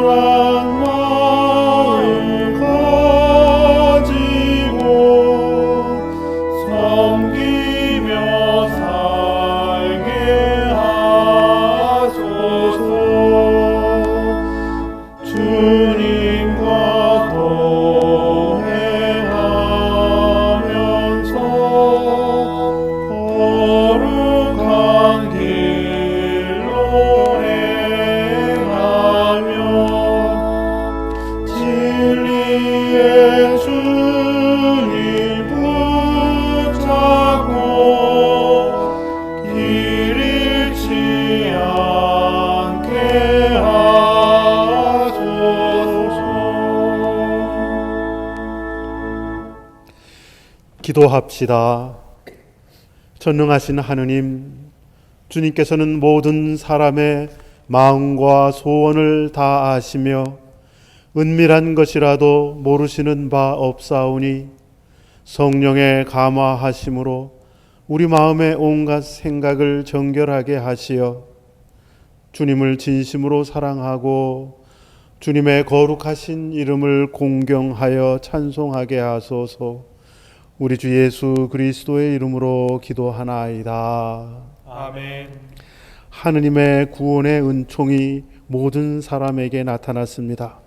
마음 가지고 섬기며 살게 하소서. 주님과 동행하면서 거룩한 길로 행하며 진리의 주님 붙잡고 길 잃지 않게 하소서. 기도합시다. 전능하신 하느님, 주님께서는 모든 사람의 마음과 소원을 다 아시며 은밀한 것이라도 모르시는 바 없사오니 성령의 감화하심으로 우리 마음의 온갖 생각을 정결하게 하시어 주님을 진심으로 사랑하고 주님의 거룩하신 이름을 공경하여 찬송하게 하소서. 우리 주 예수 그리스도의 이름으로 기도하나이다. 아멘. 하느님의 구원의 은총이 모든 사람에게 나타났습니다.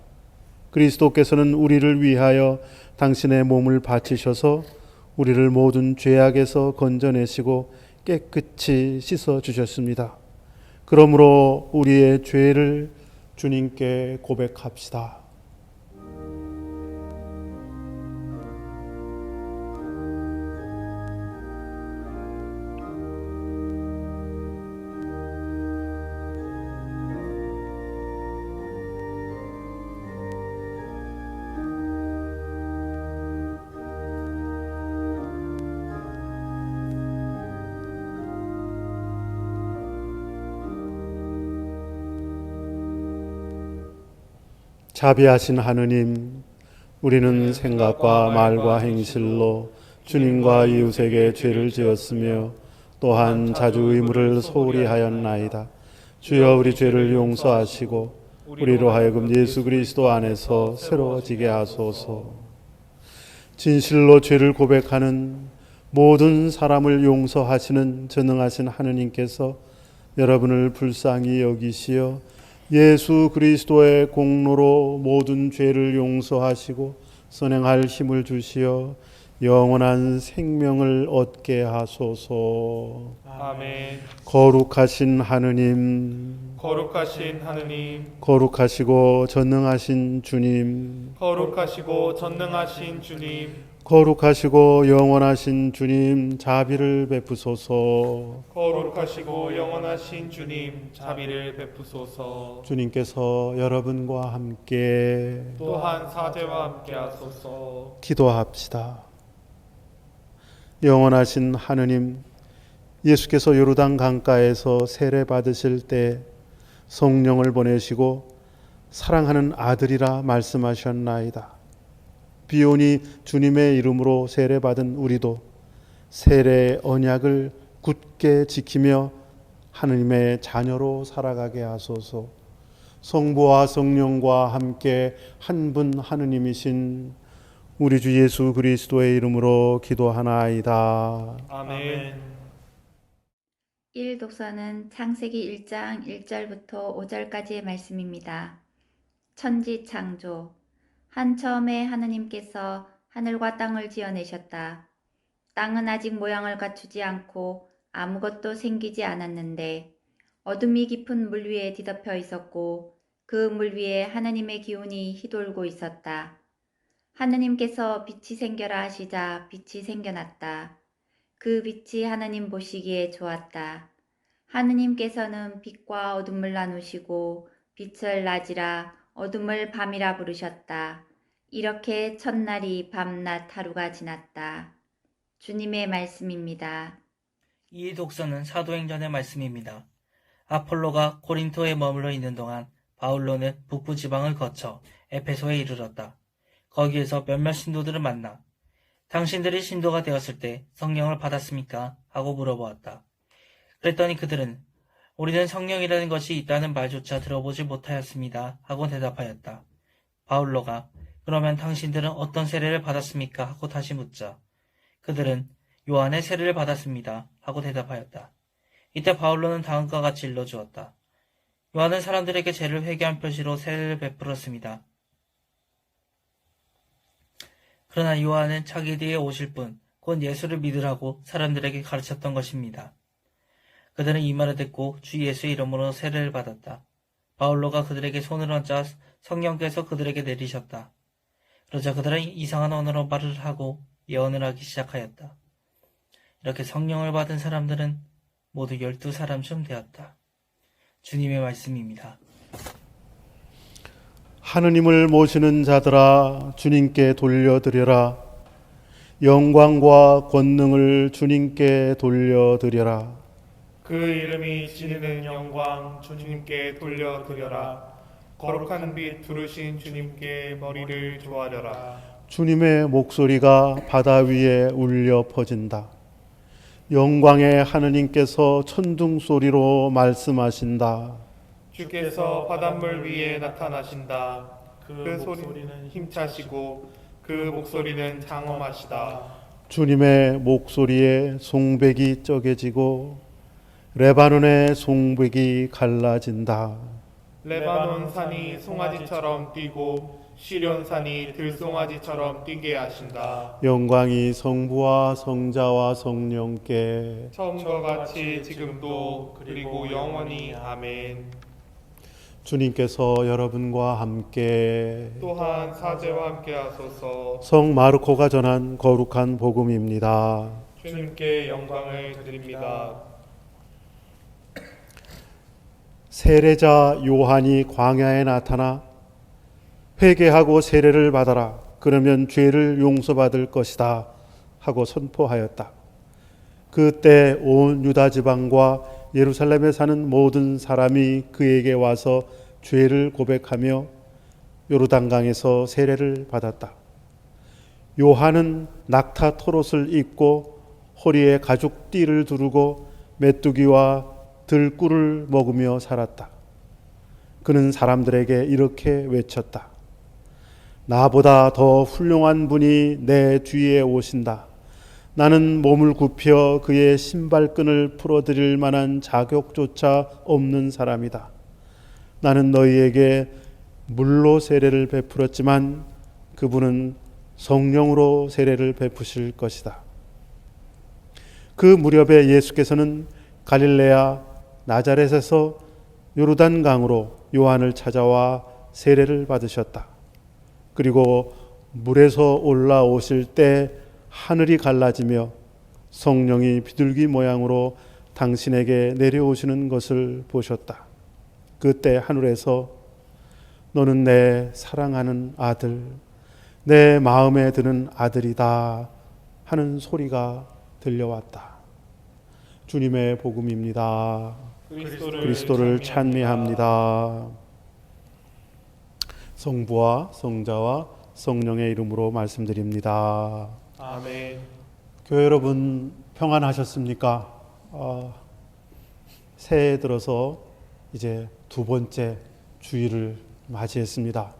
그리스도께서는 우리를 위하여 당신의 몸을 바치셔서 우리를 모든 죄악에서 건져내시고 깨끗이 씻어 주셨습니다. 그러므로 우리의 죄를 주님께 고백합시다. 자비하신 하느님, 우리는 생각과 말과 행실로 주님과 이웃에게 죄를 지었으며 또한 자주 의무를 소홀히 하였나이다. 주여 우리 죄를 용서하시고 우리로 하여금 예수 그리스도 안에서 새로워지게 하소서. 진실로 죄를 고백하는 모든 사람을 용서하시는 전능하신 하느님께서 여러분을 불쌍히 여기시어 예수 그리스도의 공로로 모든 죄를 용서하시고 선행할 힘을 주시어 영원한 생명을 얻게 하소서. 아멘. 거룩하신 하느님, 거룩하신 하느님, 거룩하시고 전능하신 주님, 거룩하시고 전능하신 주님, 거룩하시고 영원하신 주님, 자비를 베푸소서. 거룩하시고 영원하신 주님, 자비를 베푸소서. 주님께서 여러분과 함께 또한 사제와 함께 하소서. 기도합시다. 영원하신 하느님, 예수께서 요르단 강가에서 세례 받으실 때 성령을 보내시고 사랑하는 아들이라 말씀하셨나이다. 비오니 주님의 이름으로 세례 받은 우리도 세례의 언약을 굳게 지키며 하느님의 자녀로 살아가게 하소서. 성부와 성령과 함께 한 분 하느님이신 우리 주 예수 그리스도의 이름으로 기도하나이다. 아멘. 1 독서는 창세기 1장 1절부터 5절까지의 말씀입니다. 천지 창조. 한처음에 하느님께서 하늘과 땅을 지어내셨다. 땅은 아직 모양을 갖추지 않고 아무것도 생기지 않았는데 어둠이 깊은 물 위에 뒤덮여 있었고 그 물 위에 하느님의 기운이 휘돌고 있었다. 하느님께서 빛이 생겨라 하시자 빛이 생겨났다. 그 빛이 하느님 보시기에 좋았다. 하느님께서는 빛과 어둠을 나누시고 빛을 낮이라 어둠을 밤이라 부르셨다. 이렇게 첫날이 밤낮 하루가 지났다. 주님의 말씀입니다. 이 독서는 사도행전의 말씀입니다. 아폴로가 고린토에 머물러 있는 동안 바울로는 북부 지방을 거쳐 에페소에 이르렀다. 거기에서 몇몇 신도들을 만나 당신들이 신도가 되었을 때 성령을 받았습니까? 하고 물어보았다. 그랬더니 그들은 우리는 성령이라는 것이 있다는 말조차 들어보지 못하였습니다. 하고 대답하였다. 바울로가 그러면 당신들은 어떤 세례를 받았습니까? 하고 다시 묻자 그들은 요한의 세례를 받았습니다. 하고 대답하였다. 이때 바울로는 다음과 같이 일러주었다. 요한은 사람들에게 죄를 회개한 표시로 세례를 베풀었습니다. 그러나 요한은 자기 뒤에 오실 분, 곧 예수를 믿으라고 사람들에게 가르쳤던 것입니다. 그들은 이 말을 듣고 주 예수의 이름으로 세례를 받았다. 바울로가 그들에게 손을 얹자 성령께서 그들에게 내리셨다. 그러자 그들은 이상한 언어로 말을 하고 예언을 하기 시작하였다. 이렇게 성령을 받은 사람들은 모두 12사람쯤 되었다. 주님의 말씀입니다. 하느님을 모시는 자들아 주님께 돌려드려라. 영광과 권능을 주님께 돌려드려라. 그 이름이 지니는 영광 주님께 돌려드려라. 거룩한 빛 두르신 주님께 머리를 조아려라. 주님의 목소리가 바다 위에 울려 퍼진다. 영광의 하느님께서 천둥 소리로 말씀하신다. 주께서 바닷물 위에 나타나신다. 그 소리는 힘차시고 그 목소리는 장엄하시다. 주님의 목소리에 송백이 쪼개지고 레바논의 송백이 갈라진다. 레바논 산이 송아지처럼 뛰고 시련 산이 들송아지처럼 뛰게 하신다. 영광이 성부와 성자와 성령께 처음과 같이 지금도 그리고 영원히 아멘. 주님께서 여러분과 함께 또한 사제와 함께 하소서. 성 마르코가 전한 거룩한 복음입니다. 주님께 영광을 드립니다. 세례자 요한이 광야에 나타나 회개하고 세례를 받아라. 그러면 죄를 용서받을 것이다. 하고 선포하였다. 그때 온 유다 지방과 예루살렘에 사는 모든 사람이 그에게 와서 죄를 고백하며 요르단강에서 세례를 받았다. 요한은 낙타 토롯을 입고 허리에 가죽 띠를 두르고 메뚜기와 들꿀을 먹으며 살았다. 그는 사람들에게 이렇게 외쳤다. 나보다 더 훌륭한 분이 내 뒤에 오신다. 나는 몸을 굽혀 그의 신발끈을 풀어드릴 만한 자격조차 없는 사람이다. 나는 너희에게 물로 세례를 베풀었지만 그분은 성령으로 세례를 베푸실 것이다. 그 무렵에 예수께서는 갈릴레아 나자렛에서 요르단강으로 요한을 찾아와 세례를 받으셨다. 그리고 물에서 올라오실 때 하늘이 갈라지며 성령이 비둘기 모양으로 당신에게 내려오시는 것을 보셨다. 그때 하늘에서 너는 내 사랑하는 아들, 내 마음에 드는 아들이다 하는 소리가 들려왔다. 주님의 복음입니다. 그리스도를 찬미합니다. 성부와 성자와 성령의 이름으로 말씀드립니다. 아멘. 교회 여러분 평안하셨습니까? 새해 들어서 이제 두 번째 주일을 맞이했습니다.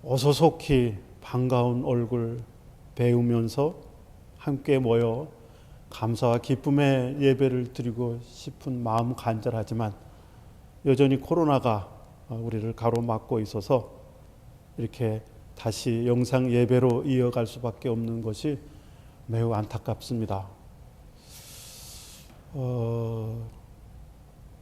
어서속히 반가운 얼굴 배우면서 함께 모여 감사와 기쁨의 예배를 드리고 싶은 마음 간절하지만 여전히 코로나가 우리를 가로막고 있어서 이렇게 다시 영상 예배로 이어갈 수밖에 없는 것이 매우 안타깝습니다.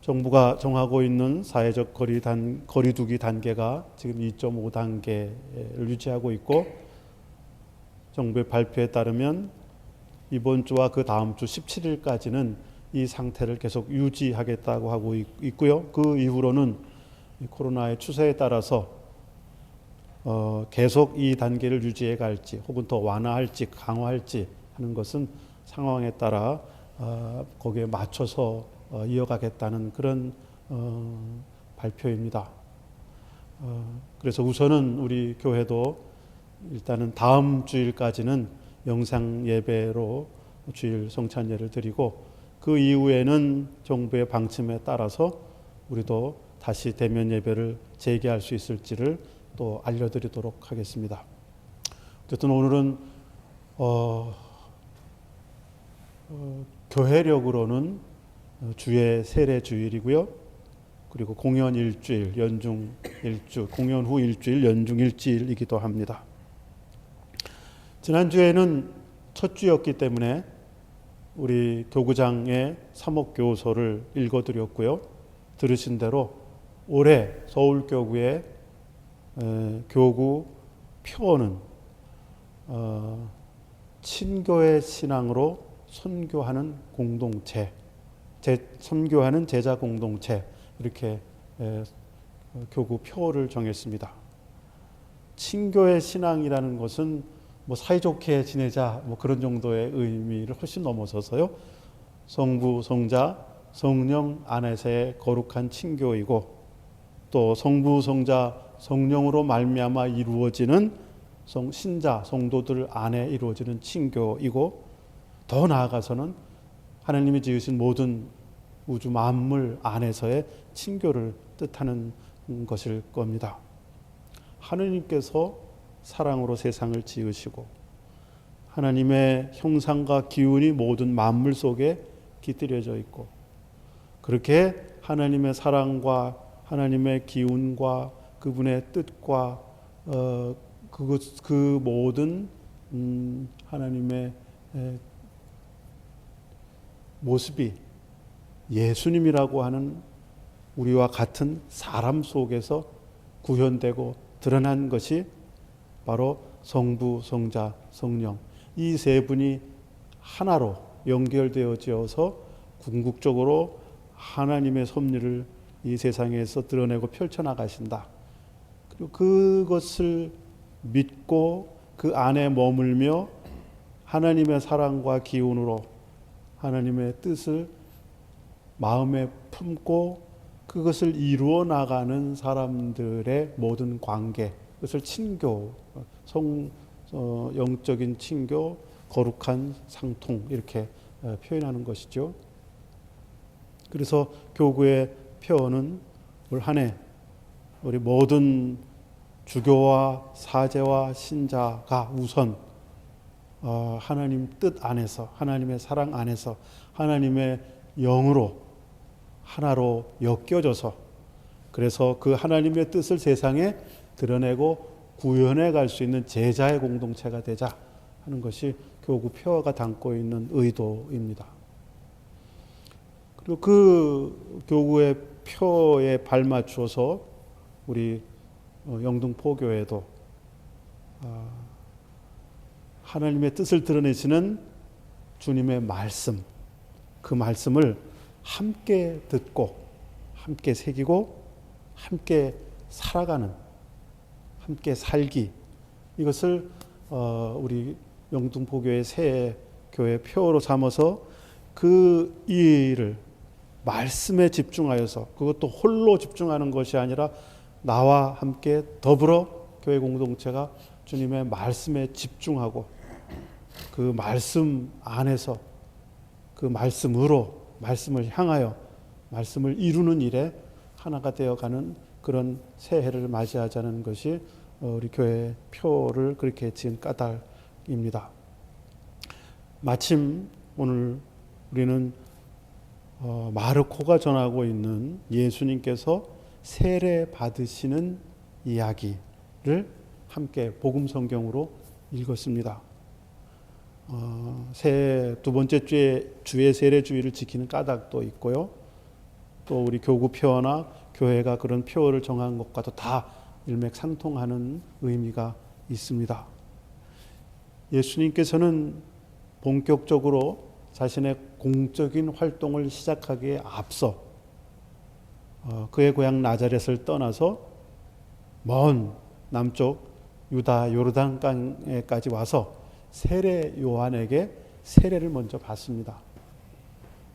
정부가 정하고 있는 사회적 거리두기 단계가 지금 2.5단계를 유지하고 있고 정부의 발표에 따르면 이번 주와 그 다음 주 17일까지는 이 상태를 계속 유지하겠다고 하고 있고요. 그 이후로는 코로나의 추세에 따라서 계속 이 단계를 유지해 갈지 혹은 더 완화할지 강화할지 하는 것은 상황에 따라 거기에 맞춰서 이어가겠다는 그런 발표입니다. 그래서 우선은 우리 교회도 일단은 다음 주일까지는 영상 예배로 주일 성찬예를 드리고 그 이후에는 정부의 방침에 따라서 우리도 다시 대면 예배를 재개할 수 있을지를 또 알려드리도록 하겠습니다. 어쨌든 오늘은 교회력으로는 주의 세례 주일이고요. 그리고 공연 일주일, 연중 일주, 공연 후 일주일, 연중 일주일이기도 합니다. 지난주에는 첫 주였기 때문에 우리 교구장의 사목교서를 읽어드렸고요. 들으신 대로 올해 서울교구의 교구 표어는 친교의 신앙으로 선교하는 공동체, 선교하는 제자 공동체, 이렇게 교구 표어를 정했습니다. 친교의 신앙이라는 것은 뭐 사이좋게 지내자 뭐 그런 정도의 의미를 훨씬 넘어서서요. 성부, 성자, 성령 안에서의 거룩한 친교이고 또 성부, 성자, 성령으로 말미암아 이루어지는 신자, 성도들 안에 이루어지는 친교이고 더 나아가서는 하나님이 지으신 모든 우주 만물 안에서의 친교를 뜻하는 것일 겁니다. 하느님께서 사랑으로 세상을 지으시고 하나님의 형상과 기운이 모든 만물 속에 깃들여져 있고 그렇게 하나님의 사랑과 하나님의 기운과 그분의 뜻과 그 모든 하나님의 모습이 예수님이라고 하는 우리와 같은 사람 속에서 구현되고 드러난 것이 바로 성부, 성자, 성령 이 세 분이 하나로 연결되어져서 궁극적으로 하나님의 섭리를 이 세상에서 드러내고 펼쳐나가신다. 그리고 그것을 믿고 그 안에 머물며 하나님의 사랑과 기운으로 하나님의 뜻을 마음에 품고 그것을 이루어 나가는 사람들의 모든 관계, 그것을 친교, 영적인 친교, 거룩한 상통 이렇게 표현하는 것이죠. 그래서 교구의 표현은 올 한 해 우리 모든 주교와 사제와 신자가 우선 하나님 뜻 안에서 하나님의 사랑 안에서 하나님의 영으로 하나로 엮여져서 그래서 그 하나님의 뜻을 세상에 드러내고 구현해 갈 수 있는 제자의 공동체가 되자 하는 것이 교구 표어가 담고 있는 의도입니다. 그리고 그 교구의 표에 발맞춰서 우리 영등포교회도 하나님의 뜻을 드러내시는 주님의 말씀, 그 말씀을 함께 듣고 함께 새기고 함께 살아가는 함께 살기 이것을 우리 영등포교회 새 교회 표어로 삼아서 그 일을 말씀에 집중하여서 그것도 홀로 집중하는 것이 아니라 나와 함께 더불어 교회 공동체가 주님의 말씀에 집중하고 그 말씀 안에서 그 말씀으로 말씀을 향하여 말씀을 이루는 일에 하나가 되어가는 그런 새해를 맞이하자는 것이 우리 교회 표를 그렇게 지은 까닭입니다. 마침 오늘 우리는 마르코가 전하고 있는 예수님께서 세례 받으시는 이야기를 함께 복음 성경으로 읽었습니다. 두 번째 주의 세례 주일을 지키는 까닭도 있고요. 또 우리 교구 표어나 교회가 그런 표어를 정한 것과도 다 일맥상통하는 의미가 있습니다. 예수님께서는 본격적으로 자신의 공적인 활동을 시작하기에 앞서 그의 고향 나자렛을 떠나서 먼 남쪽 유다 요르단강에까지 와서 세례 요한에게 세례를 먼저 받습니다.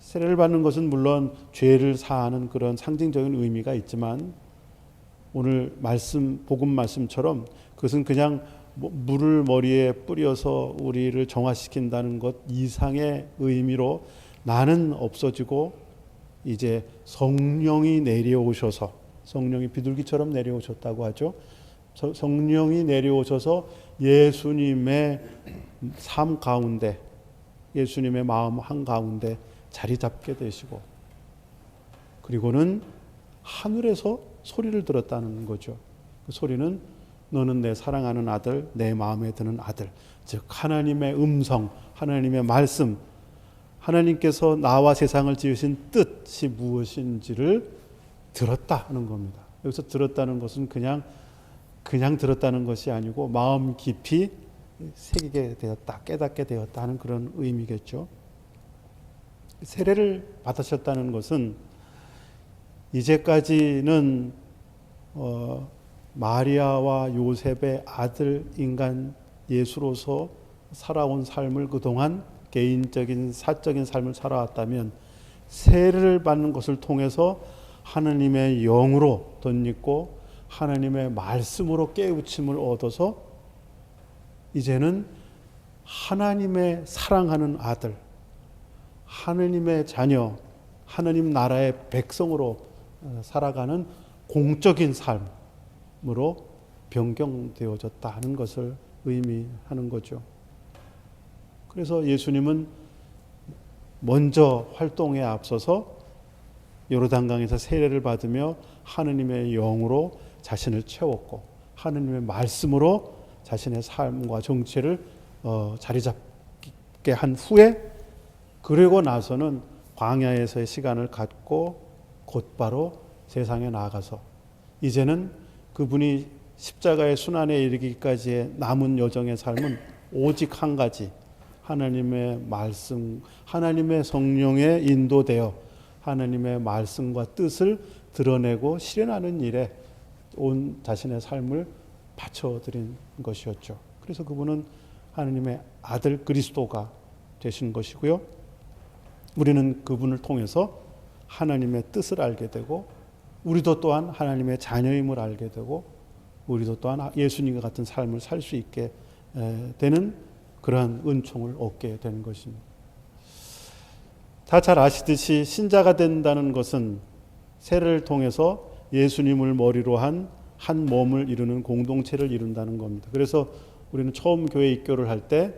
세례를 받는 것은 물론 죄를 사하는 그런 상징적인 의미가 있지만 오늘 복음 말씀처럼 그것은 그냥 물을 머리에 뿌려서 우리를 정화시킨다는 것 이상의 의미로 나는 없어지고 이제 성령이 내려오셔서, 성령이 비둘기처럼 내려오셨다고 하죠. 성령이 내려오셔서 예수님의 삶 가운데, 예수님의 마음 한가운데 자리 잡게 되시고, 그리고는 하늘에서 소리를 들었다는 거죠. 그 소리는 너는 내 사랑하는 아들, 내 마음에 드는 아들, 즉 하나님의 음성, 하나님의 말씀, 하나님께서 나와 세상을 지으신 뜻이 무엇인지를 들었다 하는 겁니다. 여기서 들었다는 것은 그냥 들었다는 것이 아니고 마음 깊이 새기게 되었다, 깨닫게 되었다 하는 그런 의미겠죠. 세례를 받으셨다는 것은 이제까지는 마리아와 요셉의 아들 인간 예수로서 살아온 삶을 그동안 개인적인 사적인 삶을 살아왔다면, 세례를 받는 것을 통해서 하나님의 영으로 덧입고 하나님의 말씀으로 깨우침을 얻어서 이제는 하나님의 사랑하는 아들, 하나님의 자녀, 하나님 나라의 백성으로 살아가는 공적인 삶으로 변경되어졌다 하는 것을 의미하는 거죠. 그래서 예수님은 먼저 활동에 앞서서 요르단강에서 세례를 받으며 하나님의 영으로 자신을 채웠고, 하나님의 말씀으로 자신의 삶과 정체를 자리 잡게 한 후에, 그리고 나서는 광야에서의 시간을 갖고 곧바로 세상에 나가서 이제는 그분이 십자가의 순환에 이르기까지의 남은 여정의 삶은 오직 한 가지, 하나님의 말씀, 하나님의 성령에 인도되어 하나님의 말씀과 뜻을 드러내고 실현하는 일에 온 자신의 삶을 바쳐드린 것이었죠. 그래서 그분은 하나님의 아들 그리스도가 되신 것이고요. 우리는 그분을 통해서 하나님의 뜻을 알게 되고, 우리도 또한 하나님의 자녀임을 알게 되고, 우리도 또한 예수님과 같은 삶을 살 수 있게 되는 그러한 은총을 얻게 되는 것입니다. 다 잘 아시듯이 신자가 된다는 것은 세례를 통해서 예수님을 머리로 한 몸을 이루는 공동체를 이룬다는 겁니다. 그래서 우리는 처음 교회 입교를 할 때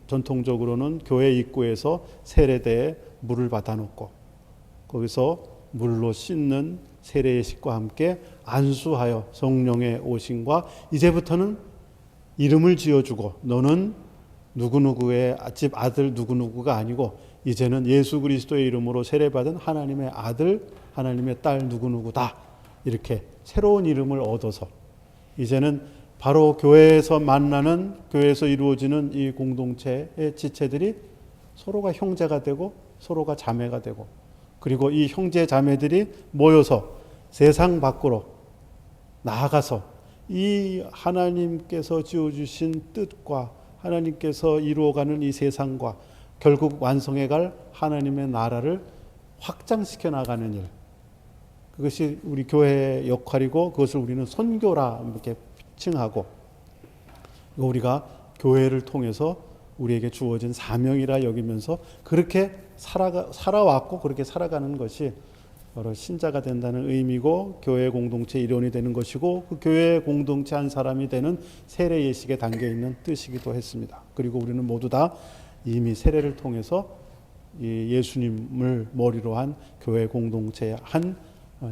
전통적으로는 교회 입구에서 세례대에 물을 받아놓고 거기서 물로 씻는 세례의식과 함께 안수하여 성령의 오심과, 이제부터는 이름을 지어주고 너는 누구누구의 집 아들 누구누구가 아니고 이제는 예수 그리스도의 이름으로 세례받은 하나님의 아들, 하나님의 딸 누구누구다, 이렇게 새로운 이름을 얻어서 이제는 바로 교회에서 만나는, 교회에서 이루어지는 이 공동체의 지체들이 서로가 형제가 되고 서로가 자매가 되고, 그리고 이 형제 자매들이 모여서 세상 밖으로 나아가서 이 하나님께서 지어주신 뜻과 하나님께서 이루어가는 이 세상과 결국 완성해갈 하나님의 나라를 확장시켜 나가는 일, 그것이 우리 교회의 역할이고, 그것을 우리는 선교라 이렇게 칭하고, 우리가 교회를 통해서 우리에게 주어진 사명이라 여기면서 그렇게 살아왔고 그렇게 살아가는 것이 바로 신자가 된다는 의미고, 교회 공동체 일원이 되는 것이고, 그 교회 공동체 한 사람이 되는 세례 예식에 담겨 있는 뜻이기도 했습니다. 그리고 우리는 모두 다 이미 세례를 통해서 예수님을 머리로 한 교회 공동체의 한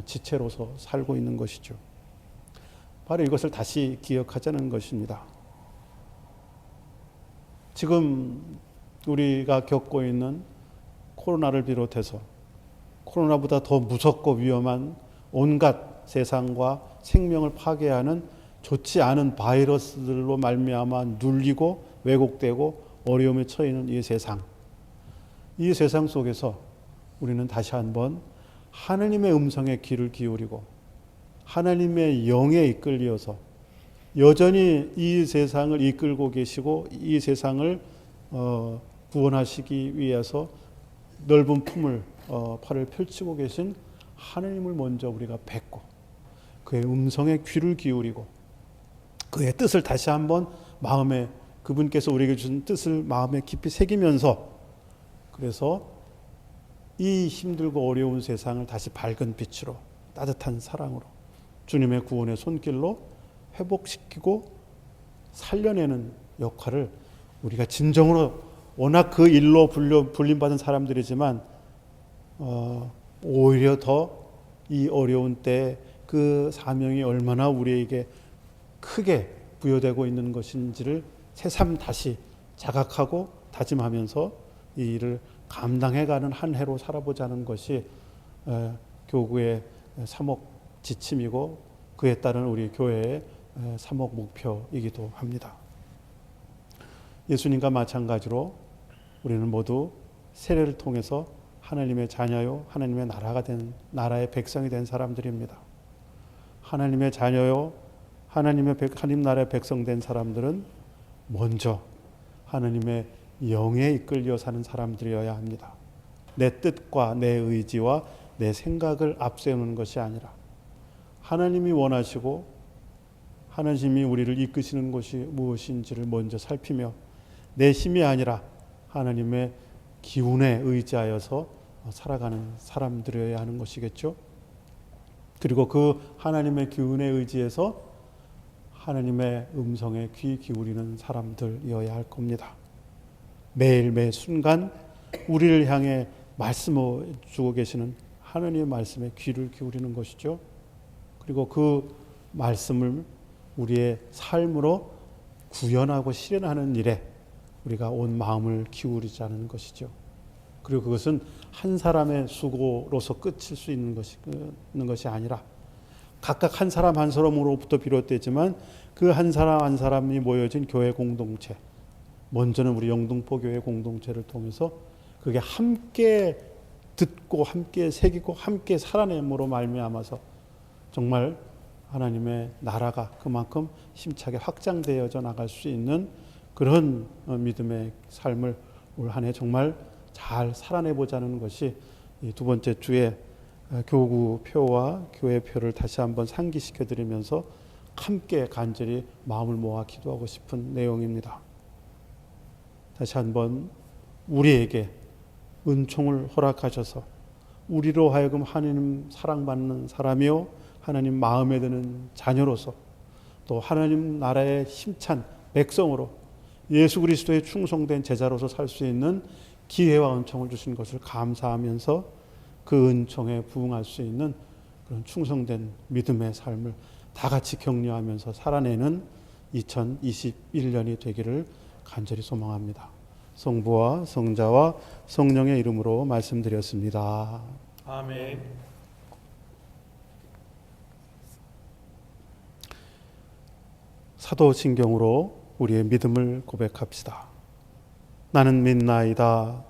지체로서 살고 있는 것이죠. 바로 이것을 다시 기억하자는 것입니다. 지금 우리가 겪고 있는 코로나를 비롯해서 코로나보다 더 무섭고 위험한 온갖 세상과 생명을 파괴하는 좋지 않은 바이러스들로 말미암아 눌리고 왜곡되고 어려움에 처해 있는 이 세상 속에서 우리는 다시 한번 하나님의 음성에 귀를 기울이고 하나님의 영에 이끌려서 여전히 이 세상을 이끌고 계시고 이 세상을 구원하시기 위해서 넓은 품을 팔을 펼치고 계신 하나님을 먼저 우리가 뵙고 그의 음성에 귀를 기울이고 그의 뜻을 다시 한번 마음에, 그분께서 우리에게 주신 뜻을 마음에 깊이 새기면서 그래서 이 힘들고 어려운 세상을 다시 밝은 빛으로, 따뜻한 사랑으로, 주님의 구원의 손길로 회복시키고 살려내는 역할을 우리가 진정으로, 워낙 그 일로 불림받은 사람들이지만 오히려 더 이 어려운 때에 그 사명이 얼마나 우리에게 크게 부여되고 있는 것인지를 새삼 다시 자각하고 다짐하면서 이 일을 감당해가는 한 해로 살아보자는 것이 교구의 사목 지침이고 그에 따른 우리 교회의 사목 목표이기도 합니다. 예수님과 마찬가지로 우리는 모두 세례를 통해서 하나님의 자녀요, 하나님의 나라의 백성이 된 사람들입니다. 하나님의 자녀요, 하나님 나라의 백성 된 사람들은 먼저 하나님의 영에 이끌려 사는 사람들이어야 합니다. 내 뜻과 내 의지와 내 생각을 앞세우는 것이 아니라 하나님이 원하시고 하나님이 우리를 이끄시는 것이 무엇인지를 먼저 살피며 내 힘이 아니라 하나님의 기운에 의지하여서 살아가는 사람들이어야 하는 것이겠죠. 그리고 그 하나님의 기운에 의지해서 하나님의 음성에 귀 기울이는 사람들이어야 할 겁니다. 매일 매 순간 우리를 향해 말씀을 주고 계시는 하나님의 말씀에 귀를 기울이는 것이죠. 그리고 그 말씀을 우리의 삶으로 구현하고 실현하는 일에 우리가 온 마음을 기울이자는 것이죠. 그리고 그것은 한 사람의 수고로서 끝일 수 있는 것이 아니라 각각 한 사람 한 사람으로부터 비롯되지만 그 한 사람 한 사람이 모여진 교회 공동체, 먼저는 우리 영등포 교회 공동체를 통해서 그게 함께 듣고 함께 새기고 함께 살아냄으로 말미암아서 정말 하나님의 나라가 그만큼 힘차게 확장되어져 나갈 수 있는 그런 믿음의 삶을 올 한 해 정말 잘 살아내보자는 것이 이 두 번째 주에 교구표와 교회표를 다시 한번 상기시켜드리면서 함께 간절히 마음을 모아 기도하고 싶은 내용입니다. 다시 한번 우리에게 은총을 허락하셔서 우리로 하여금 하나님 사랑받는 사람이요 하나님 마음에 드는 자녀로서 또 하나님 나라의 힘찬 백성으로 예수 그리스도의 충성된 제자로서 살 수 있는 기회와 은총을 주신 것을 감사하면서 그 은총에 부응할 수 있는 그런 충성된 믿음의 삶을 다 같이 격려하면서 살아내는 2021년이 되기를 간절히 소망합니다. 성부와 성자와 성령의 이름으로 말씀드렸습니다. 아멘. 사도신경으로 우리의 믿음을 고백합시다. 나는 믿나이다.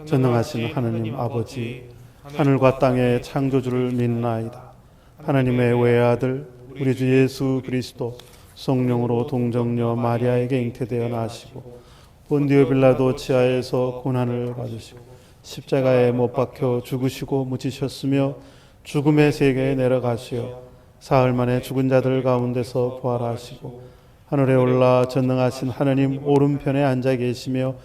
전능하신 하느님 아버지, 하늘과 땅의 창조주를 믿나이다. 하나님의 외아들 우리 주 예수 그리스도 성령으로 동정녀 마리아에게 잉태되어 나시고 본디오 빌라도 치하에서 고난을 받으시고 십자가에 못 박혀 죽으시고 묻히셨으며 죽음의 세계에 내려가시어 사흘 만에 죽은 자들 가운데서 부활하시고 하늘에 올라 전능하신 하느님 오른편에 앉아 계시며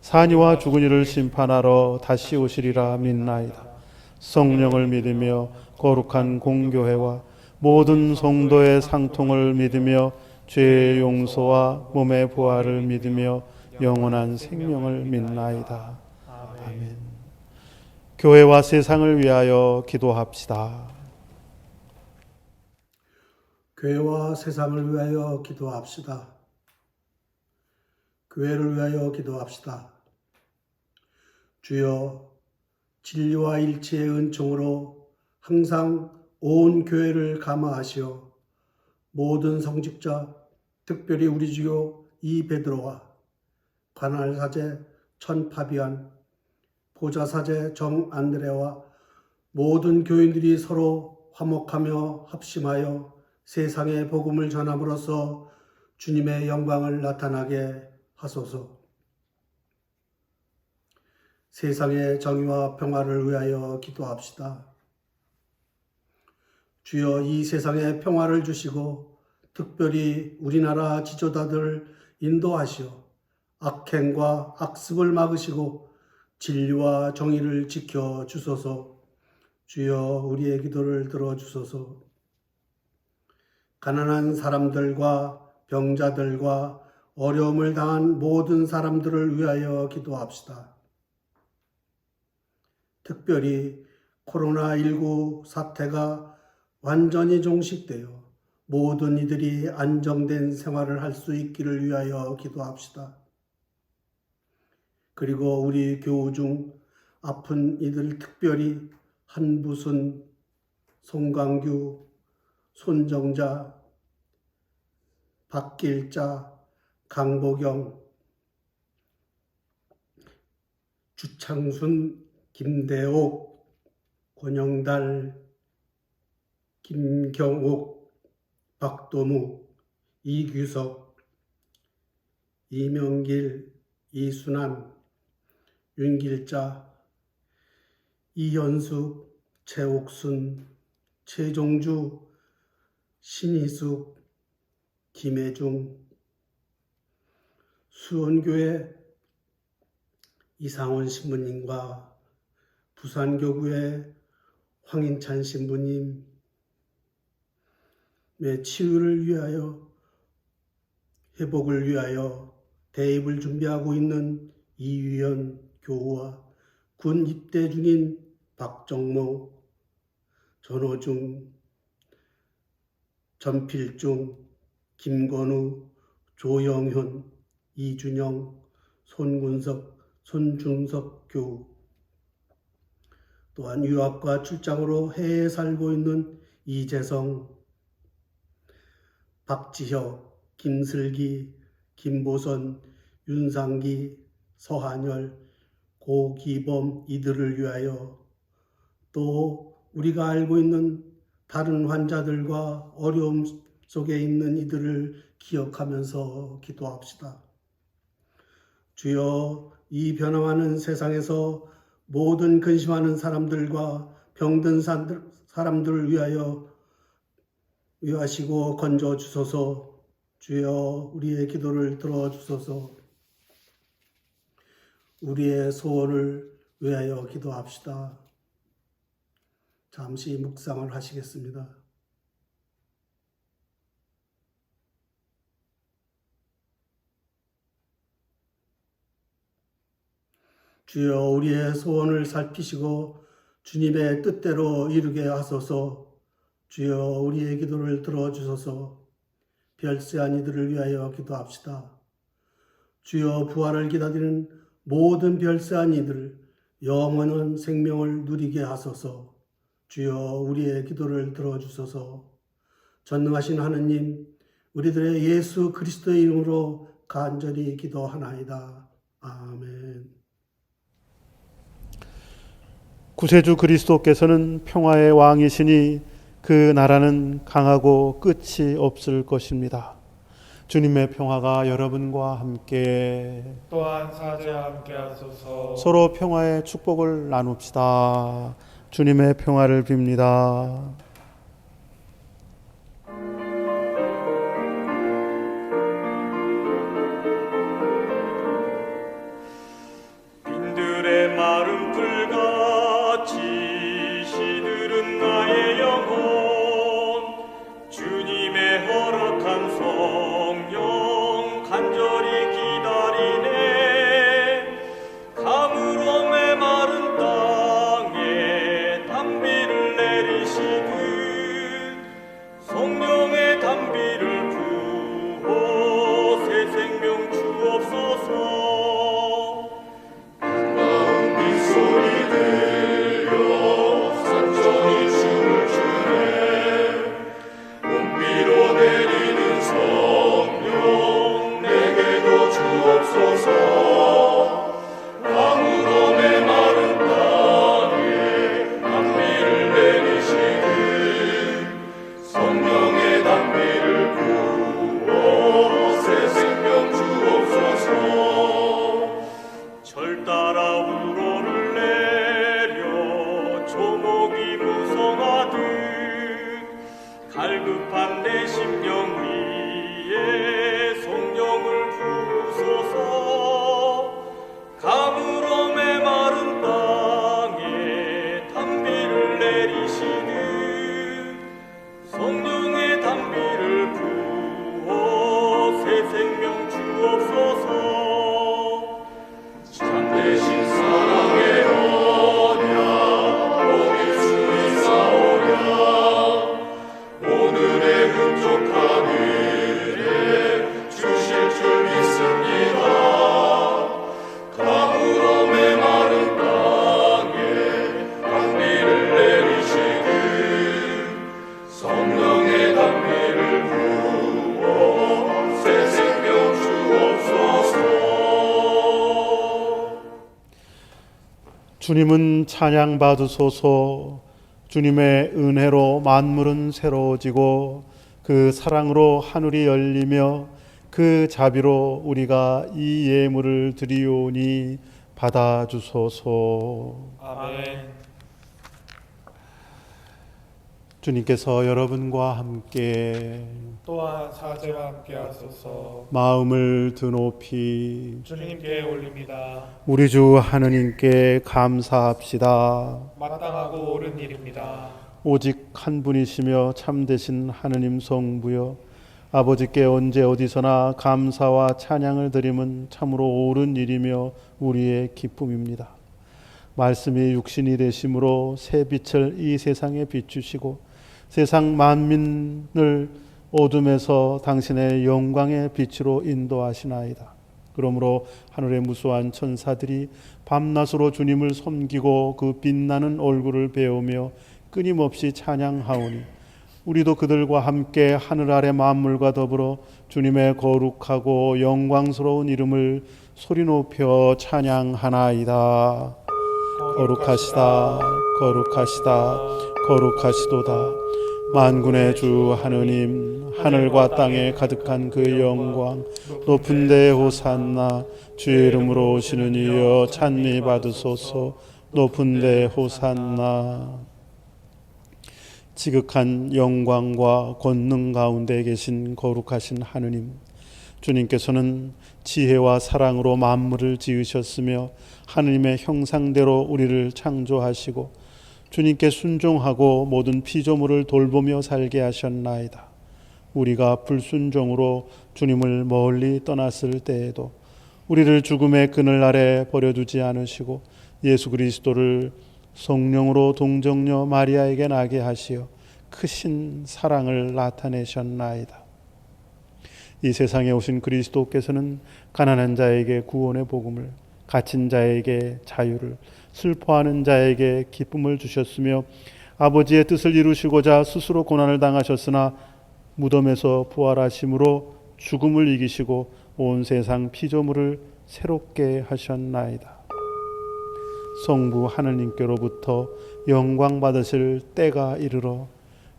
산이와 죽은 이를 심판하러 다시 오시리라 믿나이다. 성령을 믿으며 거룩한 공교회와 모든 성도의 상통을 믿으며 죄의 용서와 몸의 부활을 믿으며 영원한 생명을 믿나이다. 아멘. 교회와 세상을 위하여 기도합시다. 교회와 세상을 위하여 기도합시다. 교회를 위하여 기도합시다. 주여, 진리와 일치의 은총으로 항상 온 교회를 감화하시어 모든 성직자, 특별히 우리 주교 이 베드로와 관할 사제 천 파비안, 보좌 사제 정 안드레와 모든 교인들이 서로 화목하며 합심하여 세상에 복음을 전함으로써 주님의 영광을 나타나게 하소서. 세상의 정의와 평화를 위하여 기도합시다. 주여, 이 세상에 평화를 주시고 특별히 우리나라 지도자들을 인도하시어 악행과 악습을 막으시고 진리와 정의를 지켜 주소서. 주여 우리의 기도를 들어주소서. 가난한 사람들과 병자들과 어려움을 당한 모든 사람들을 위하여 기도합시다. 특별히 코로나19 사태가 완전히 종식되어 모든 이들이 안정된 생활을 할 수 있기를 위하여 기도합시다. 그리고 우리 교우 중 아픈 이들, 특별히 한부순, 송강규, 손정자, 박길자, 강보경, 주창순, 김대옥, 권영달, 김경옥, 박도무, 이규석, 이명길, 이순환, 윤길자, 이현숙, 최옥순, 최종주, 신희숙, 김혜중, 수원교회 이상원 신부님과 부산교구의 황인찬 신부님의 치유를 위하여, 회복을 위하여 대입을 준비하고 있는 이유연 교우와 군 입대 중인 박정모, 전호중, 전필중, 김건우, 조영현, 이준영, 손군석, 손중석 교우, 또한 유학과 출장으로 해외에 살고 있는 이재성, 박지혁, 김슬기, 김보선, 윤상기, 서한열, 고기범 이들을 위하여, 또 우리가 알고 있는 다른 환자들과 어려움 속에 있는 이들을 기억하면서 기도합시다. 주여, 이 변화하는 세상에서 모든 근심하는 사람들과 병든 사람들을 위하시고 건져 주소서. 주여, 우리의 기도를 들어주소서. 우리의 소원을 위하여 기도합시다. 잠시 묵상을 하시겠습니다. 주여, 우리의 소원을 살피시고 주님의 뜻대로 이루게 하소서. 주여, 우리의 기도를 들어주소서. 별세한 이들을 위하여 기도합시다. 주여, 부활을 기다리는 모든 별세한 이들, 영원한 생명을 누리게 하소서. 주여, 우리의 기도를 들어주소서. 전능하신 하느님, 우리들의 예수 그리스도의 이름으로 간절히 기도하나이다. 아멘. 구세주 그리스도께서는 평화의 왕이시니 그 나라는 강하고 끝이 없을 것입니다. 주님의 평화가 여러분과 함께, 또한 사제와 함께 하소서. 서로 평화의 축복을 나눕시다. 주님의 평화를 빕니다. 빈들의 마른 풀같이 시들은 나의 영혼, 주님의 허락한 성령 간절히 기다리네. 가물어 메마른 땅에 단비를 내리시듯 성령의 단비를 부어 새 생명 주옵소서. 절 따라 우러를 내려 조목이 무성하듯 갈급한 내 심령 위에 성령을 부으소서. 가물어 메마른 주님은 찬양 받으소서. 주님의 은혜로 만물은 새로워지고 그 사랑으로 하늘이 열리며 그 자비로 우리가 이 예물을 드리오니 받아주소서. 아멘. 주님께서 여러분과 함께 또한 사제와 함께 하소서. 마음을 드높이 주님께 올립니다. 우리 주 하느님께 감사합시다. 마땅하고 옳은 일입니다. 오직 한 분이시며 참되신 하느님 성부여, 아버지께 언제 어디서나 감사와 찬양을 드림은 참으로 옳은 일이며 우리의 기쁨입니다. 말씀이 육신이 되심으로 새 빛을 이 세상에 비추시고 세상 만민을 어둠에서 당신의 영광의 빛으로 인도하시나이다. 그러므로 하늘의 무수한 천사들이 밤낮으로 주님을 섬기고 그 빛나는 얼굴을 배우며 끊임없이 찬양하오니 우리도 그들과 함께 하늘 아래 만물과 더불어 주님의 거룩하고 영광스러운 이름을 소리 높여 찬양하나이다. 거룩하시다, 거룩하시다, 거룩하시도다. 만군의 주 하느님, 하늘과 땅에 가득한 그 영광, 높은 데 호산나. 주의 이름으로 오시는 이여 찬미 받으소서. 높은 데 호산나. 지극한 영광과 권능 가운데 계신 거룩하신 하느님, 주님께서는 지혜와 사랑으로 만물을 지으셨으며 하느님의 형상대로 우리를 창조하시고 주님께 순종하고 모든 피조물을 돌보며 살게 하셨나이다. 우리가 불순종으로 주님을 멀리 떠났을 때에도 우리를 죽음의 그늘 아래 버려두지 않으시고 예수 그리스도를 성령으로 동정녀 마리아에게 나게 하시어 크신 사랑을 나타내셨나이다. 이 세상에 오신 그리스도께서는 가난한 자에게 구원의 복음을, 갇힌 자에게 자유를, 슬퍼하는 자에게 기쁨을 주셨으며 아버지의 뜻을 이루시고자 스스로 고난을 당하셨으나 무덤에서 부활하심으로 죽음을 이기시고 온 세상 피조물을 새롭게 하셨나이다. 성부 하느님께로부터 영광 받으실 때가 이르러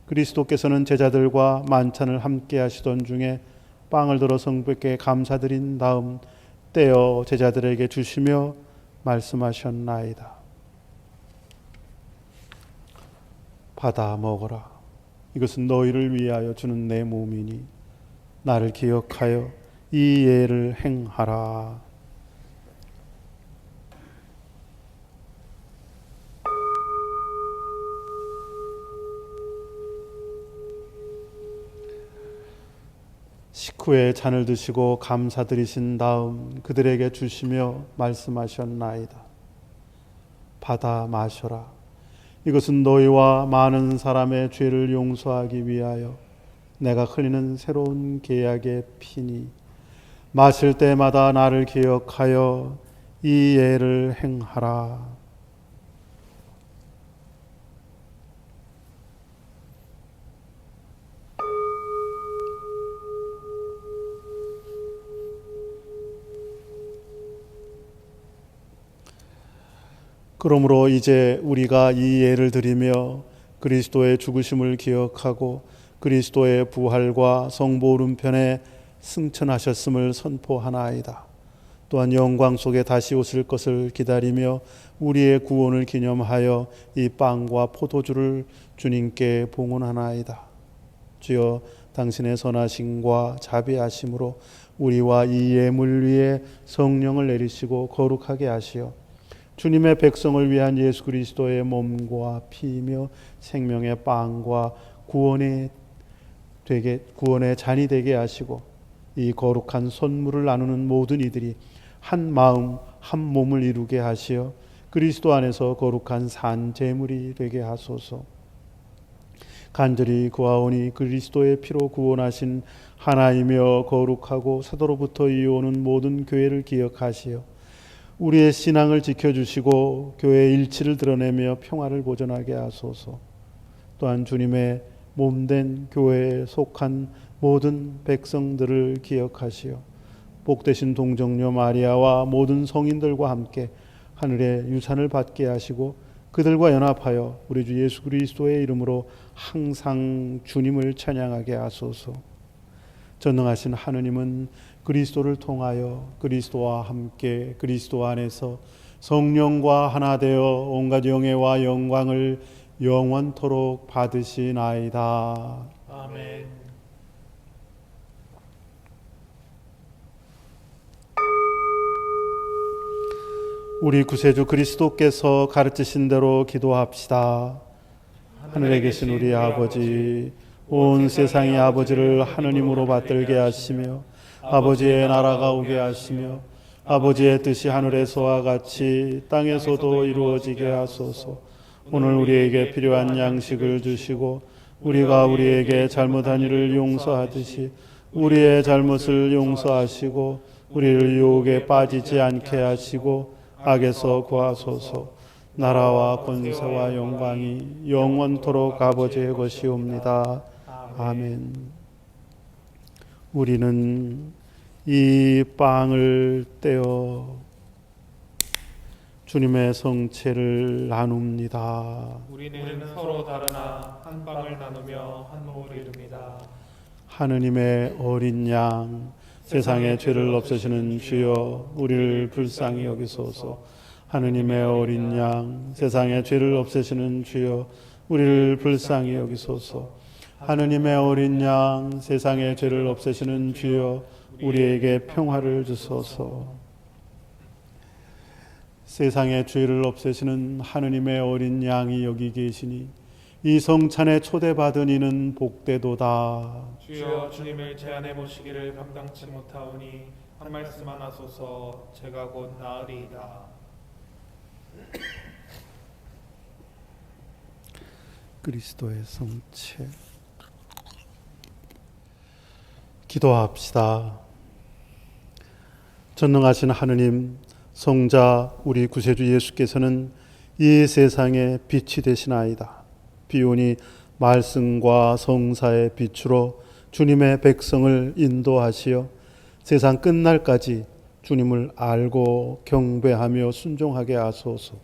그리스도께서는 제자들과 만찬을 함께 하시던 중에 빵을 들어 성부께 감사드린 다음 떼어 제자들에게 주시며 말씀하셨나이다. 받아 먹어라. 이것은 너희를 위하여 주는 내 몸이니 나를 기억하여 이 예를 행하라. 식후에 잔을 드시고 감사드리신 다음 그들에게 주시며 말씀하셨나이다. 받아 마셔라. 이것은 너희와 많은 사람의 죄를 용서하기 위하여 내가 흘리는 새로운 계약의 피니 마실 때마다 나를 기억하여 이 예를 행하라. 그러므로 이제 우리가 이 예를 드리며 그리스도의 죽으심을 기억하고 그리스도의 부활과 성부 오른편에 승천하셨음을 선포하나이다. 또한 영광 속에 다시 오실 것을 기다리며 우리의 구원을 기념하여 이 빵과 포도주를 주님께 봉헌하나이다. 주여, 당신의 선하심과 자비하심으로 우리와 이 예물 위에 성령을 내리시고 거룩하게 하시어 주님의 백성을 위한 예수 그리스도의 몸과 피이며 생명의 빵과 구원의 잔이 되게 하시고 이 거룩한 선물을 나누는 모든 이들이 한 마음 한 몸을 이루게 하시어 그리스도 안에서 거룩한 산 제물이 되게 하소서. 간절히 구하오니 그리스도의 피로 구원하신 하나이며 거룩하고 사도로부터 이어오는 모든 교회를 기억하시어 우리의 신앙을 지켜주시고 교회의 일치를 드러내며 평화를 보존하게 하소서. 또한 주님의 몸된 교회에 속한 모든 백성들을 기억하시어 복되신 동정녀 마리아와 모든 성인들과 함께 하늘의 유산을 받게 하시고 그들과 연합하여 우리 주 예수 그리스도의 이름으로 항상 주님을 찬양하게 하소서. 전능하신 하느님은 그리스도를 통하여 그리스도와 함께 그리스도 안에서 성령과 하나 되어 온갖 영예와 영광을 영원토록 받으시나이다. 아멘. 우리 구세주 그리스도께서 가르치신 대로 기도합시다. 하늘에 계신 우리 아버지, 온 세상의 아버지를 하느님으로 받들게 하시며 아버지의 나라가 오게 하시며 아버지의 뜻이 하늘에서와 같이 땅에서도 이루어지게 하소서. 오늘 우리에게 필요한 양식을 주시고 우리가 우리에게 잘못한 일을 용서하듯이 우리의 잘못을 용서하시고 우리를 유혹에 빠지지 않게 하시고 악에서 구하소서. 나라와 권세와 영광이 영원토록 아버지의 것이옵니다. 아멘. 우리는 이 빵을 떼어 주님의 성체를 나눕니다. 우리는 서로 다르나 한 빵을 나누며 한 몸을 이룹니다. 하느님의 어린 양, 세상의 죄를 없애시는 주여, 우리를 불쌍히 여기소서. 하느님의 어린 양, 세상의 죄를 없애시는 주여, 우리를 불쌍히 여기소서. 하느님의 어린 양, 세상의 죄를 없애시는 주여, 우리에게 평화를 주소서. 세상의 죄를 없애시는 하느님의 어린 양이 여기 계시니 이 성찬에 초대받은 이는 복되도다. 주여, 주님을 제안해 보시기를 감당치 못하오니 한 말씀만 하소서. 제가 곧 나으리이다. 그리스도의 성체. 기도합시다. 전능하신 하느님, 성자 우리 구세주 예수께서는 이 세상의 빛이 되시나이다. 비오니 말씀과 성사의 빛으로 주님의 백성을 인도하시어 세상 끝날까지 주님을 알고 경배하며 순종하게 하소서.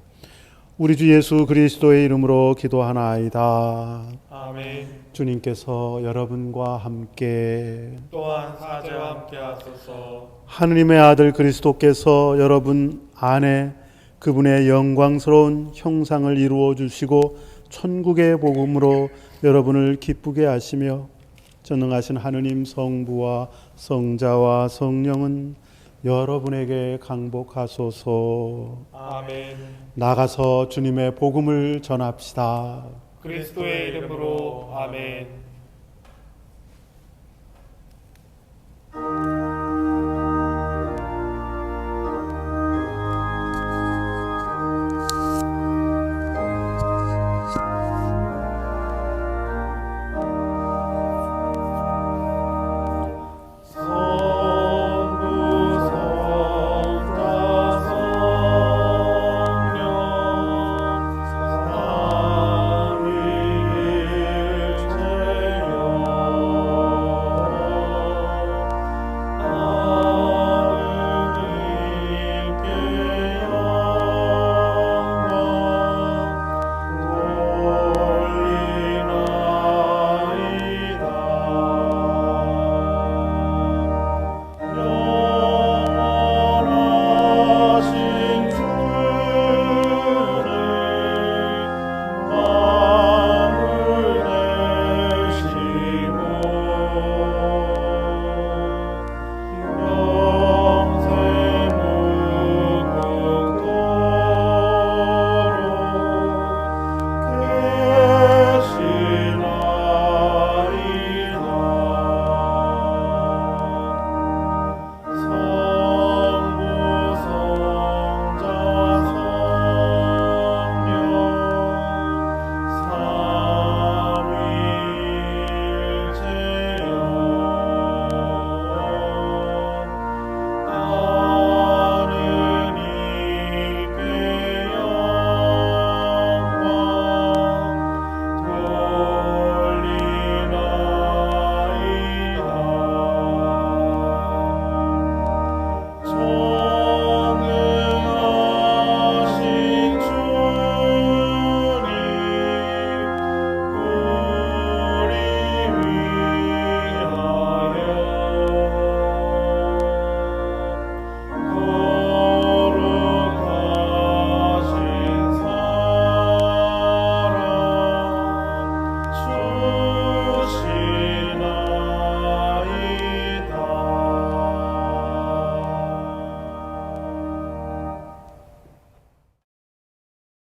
우리 주 예수 그리스도의 이름으로 기도하나이다. 아멘. 주님께서 여러분과 함께 또한 사제와 함께 하소서. 하느님의 아들 그리스도께서 여러분 안에 그분의 영광스러운 형상을 이루어 주시고 천국의 복음으로 여러분을 기쁘게 하시며 전능하신 하느님 성부와 성자와 성령은 여러분에게 강복하소서. 아멘. 나가서 주님의 복음을 전합시다. 그리스도의 이름으로 아멘.